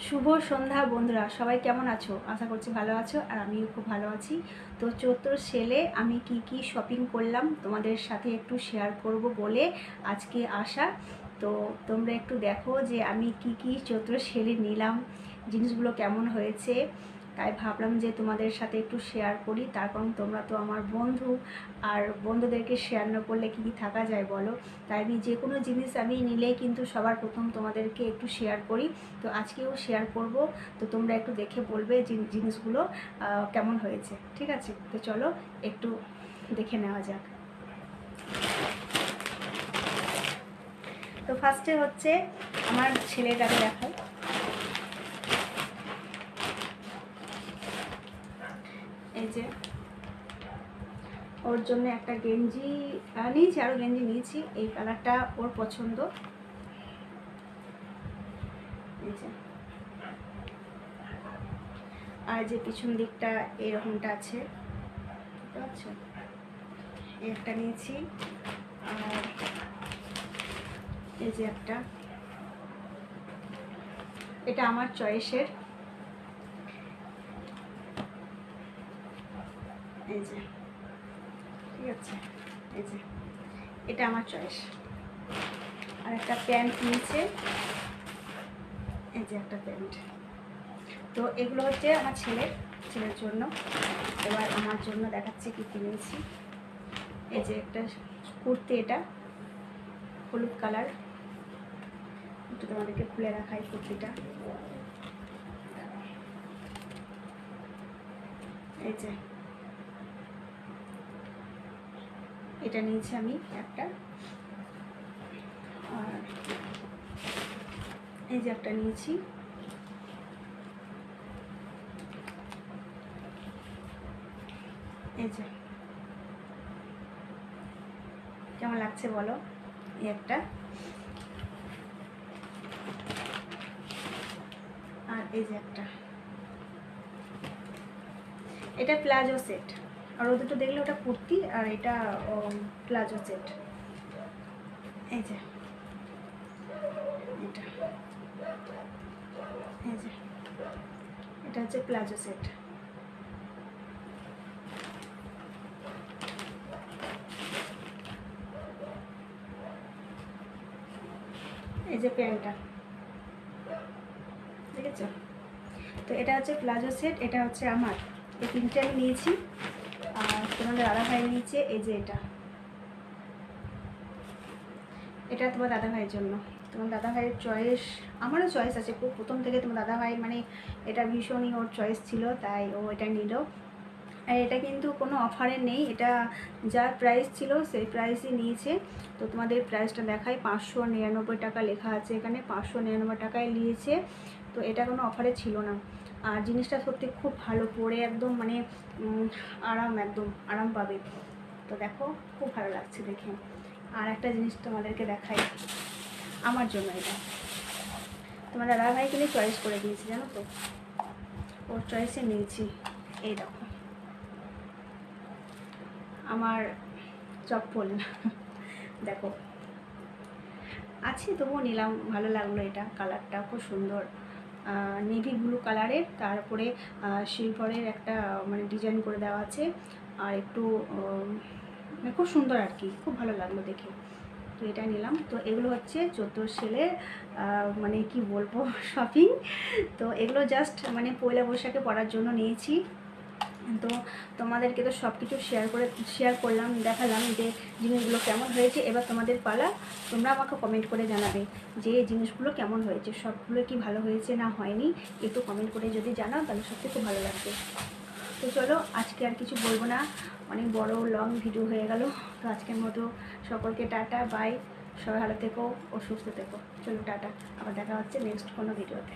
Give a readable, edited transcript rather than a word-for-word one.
শুভ সন্ধ্যা বন্ধুরা, সবাই কেমন আছো? আশা করছি ভালো আছো, আর আমিও খুব ভালো আছি। তো চৈত্র সেলে আমি কি শপিং করলাম তোমাদের সাথে একটু শেয়ার করব বলে আজকে আসা। তো তোমরা একটু দেখো যে আমি কি চৈত্র সেলে নিলাম, জিনিসগুলো কেমন হয়েছে। তাই ভাবলাম যে তোমাদের সাথে একটু শেয়ার করি, তার কারণ তোমরা তো আমার বন্ধু, আর বন্ধুদেরকে শেয়ার না করলে কি থাকা যায় বলো। তাই আমি যে কোনো জিনিস আমি নিলেই কিন্তু সবার প্রথম তোমাদেরকে একটু শেয়ার করি। তো আজকেও শেয়ার করব। তো তোমরা একটু দেখে বলবে জিনিসগুলো কেমন হয়েছে, ঠিক আছে? তো চলো একটু দেখে নেওয়া যাক। তো ফার্স্টে হচ্ছে আমার ছেলেটাকে দেখাই। এই যে ওর জন্য একটা গেঞ্জি নিয়েছি, আরও গেঞ্জি নিয়েছি। এই কালারটা ওর পছন্দ। এই যে, আর যে পিছন দিকটা এরকমটা আছে, বুঝতে পারছো? এই একটা নিয়েছি। আর এই যে একটা, এটা আমার চয়েসের। এই যে, ঠিক আছে, এই যে এটা আমার চয়েস। আর একটা প্যান্ট নিয়েছে, এই যে একটা প্যান্ট। তো এগুলো হচ্ছে আমার ছেলের জন্য। এবার আমার জন্য দেখাচ্ছি কি কিনেছি। এই যে একটা কুর্তি, এটা হলুদ কালার। একটু তোমাদেরকে খুলে রাখাই কুর্তিটা। এই যে এটা নিয়েছি আমি একটা। আর এই যে একটা নিয়েছি। এই যে কেমন লাগছে বলো, এই একটা। আর এই যে একটা, এটা প্লাজো সেট। আর ও দুটো দেখলে ওটা কুর্তি, আর এটা প্লাজো সেট। এই যে এটা, এই যে এটা হচ্ছে প্লাজো সেট। এই যে প্যান্টটা দেখেছো? তো এটা হচ্ছে প্লাজো সেট, এটা হচ্ছে আমার। এই তিনটে আমি নিয়েছি। আর তোমাদের দাদা ভাই নিয়েছে এই যে এটা, এটা তোমার দাদা ভাইয়ের জন্য। তোমার দাদা ভাইয়ের চয়েস, আমারও চয়েস আছে খুব প্রথম থেকে। তোমার দাদা ভাই মানে এটা ভীষণই ওর চয়েস ছিল, তাই ও এটা নিল। আর এটা কিন্তু কোনো অফারে নেই, এটা যা প্রাইস ছিল সেই প্রাইসই নিয়েছে। তো তোমাদের প্রাইসটা দেখাই, 599 টাকা লেখা আছে এখানে, 599 টাকায় নিয়েছে। তো এটা কোনো অফারে ছিল না। আর জিনিসটা সত্যি খুব ভালো, পরে একদম মানে আরাম, একদম আরাম পাবে। তো দেখো খুব ভালো লাগছে দেখে। আর একটা জিনিস তোমাদেরকে দেখাই, আমার জন্য এটা তোমার দাদা ভাইকে নিয়ে চয়েস করে দিয়েছি, জানো তো? ওর চয়েসে নিয়েছি। এই দেখো আমার চপ্পল দেখো আছে, তবুও নিলাম, ভালো লাগলো। এটা কালারটা খুব সুন্দর, নেভি ব্লু কালারের, তারপরে সিলভারের একটা মানে ডিজাইন করে দেওয়া আছে। আর একটু মানে খুব সুন্দর আর কি, খুব ভালো লাগলো দেখে। তো এটা নিলাম। তো এগুলো হচ্ছে চৈত্র সেলের মানে কি বলবো শপিং। তো এগুলো জাস্ট মানে পয়লা বৈশাখে পরার জন্য নিয়েছি। তো তোমাদেরকে তো সব কিছু শেয়ার করলাম, দেখালাম যে জিনিসগুলো কেমন হয়েছে। এবার তোমাদের পালা, তোমরা আমাকে কমেন্ট করে জানাবে যে এই জিনিসগুলো কেমন হয়েছে, সবগুলো কি ভালো হয়েছে না হয়নি। একটু কমেন্ট করে যদি জানাও তাহলে সত্যি খুব ভালো লাগবে। তো চলো আজকে আর কিছু বলবো না, অনেক বড় লং ভিডিও হয়ে গেল। তো আজকের মতো সকলকে টাটা, বাই। সবাই ভালো থেকো ও সুস্থ থেকো। চলো টাটা, আবার দেখা হচ্ছে নেক্সট কোনো ভিডিওতে।